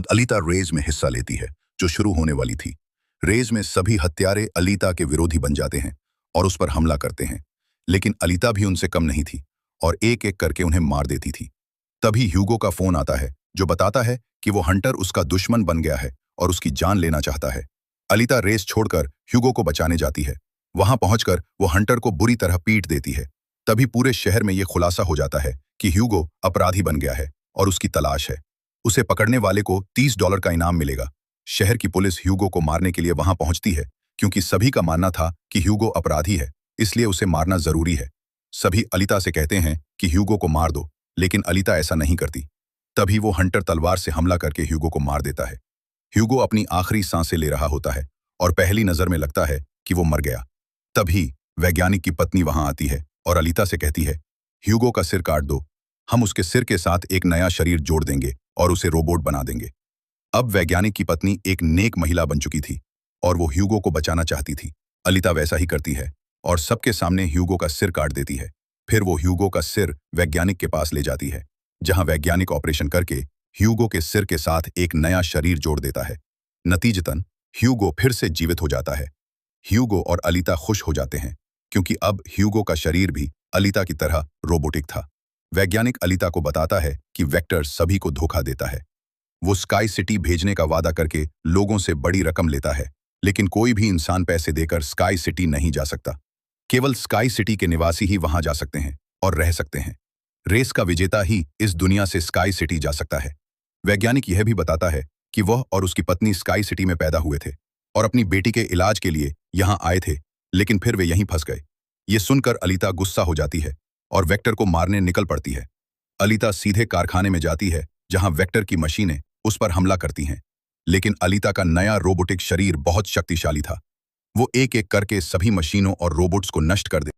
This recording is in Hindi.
और अलीता रेज में हिस्सा लेती है जो शुरू होने वाली थी। रेज में सभी हत्यारे अलीता के विरोधी बन जाते हैं और उस पर हमला करते हैं, लेकिन अलीता भी उनसे कम नहीं थी और एक एक करके उन्हें मार देती थी। तभी ह्यूगो का फोन आता है जो बताता है कि वो हंटर उसका दुश्मन बन गया है और उसकी जान लेना चाहता है। अलीता रेस छोड़कर ह्यूगो को बचाने जाती है। वहां पहुंचकर वो हंटर को बुरी तरह पीट देती है। तभी पूरे शहर में ये खुलासा हो जाता है कि ह्यूगो अपराधी बन गया है और उसकी तलाश है। उसे पकड़ने वाले को $30 का इनाम मिलेगा। शहर की पुलिस ह्यूगो को मारने के लिए वहां पहुंचती है क्योंकि सभी का मानना था कि ह्यूगो अपराधी है, इसलिए उसे मारना जरूरी है। सभी अलीता से कहते हैं कि ह्यूगो को मार दो, लेकिन अलीता ऐसा नहीं करती। तभी वो हंटर तलवार से हमला करके ह्यूगो को मार देता है। ह्यूगो अपनी आखिरी सांसें ले रहा होता है और पहली नजर में लगता है कि वो मर गया। तभी वैज्ञानिक की पत्नी वहां आती है और अलीता से कहती है, ह्यूगो का सिर काट दो, हम उसके सिर के साथ एक नया शरीर जोड़ देंगे और उसे रोबोट बना देंगे। अब वैज्ञानिक की पत्नी एक नेक महिला बन चुकी थी और वो ह्यूगो को बचाना चाहती थी। अलीता वैसा ही करती है और सबके सामने ह्यूगो का सिर काट देती है। फिर वो ह्यूगो का सिर वैज्ञानिक के पास ले जाती है, जहां वैज्ञानिक ऑपरेशन करके ह्यूगो के सिर के साथ एक नया शरीर जोड़ देता है। नतीजतन ह्यूगो फिर से जीवित हो जाता है। ह्यूगो और अलीता खुश हो जाते हैं क्योंकि अब ह्यूगो का शरीर भी अलीता की तरह रोबोटिक था। वैज्ञानिक अलीता को बताता है कि वेक्टर सभी को धोखा देता है। वो स्काई सिटी भेजने का वादा करके लोगों से बड़ी रकम लेता है, लेकिन कोई भी इंसान पैसे देकर स्काई सिटी नहीं जा सकता। केवल स्काई सिटी के निवासी ही वहां जा सकते हैं और रह सकते हैं। रेस का विजेता ही इस दुनिया से स्काई सिटी जा सकता है। वैज्ञानिक यह भी बताता है कि वह और उसकी पत्नी स्काई सिटी में पैदा हुए थे और अपनी बेटी के इलाज के लिए यहां आए थे, लेकिन फिर वे यहीं फंस गए। ये सुनकर अलीता गुस्सा हो जाती है और वेक्टर को मारने निकल पड़ती है। अलीता सीधे कारखाने में जाती है जहां वेक्टर की मशीनें उस पर हमला करती हैं, लेकिन अलीता का नया रोबोटिक शरीर बहुत शक्तिशाली था। वो एक एक करके सभी मशीनों और रोबोट्स को नष्ट कर दे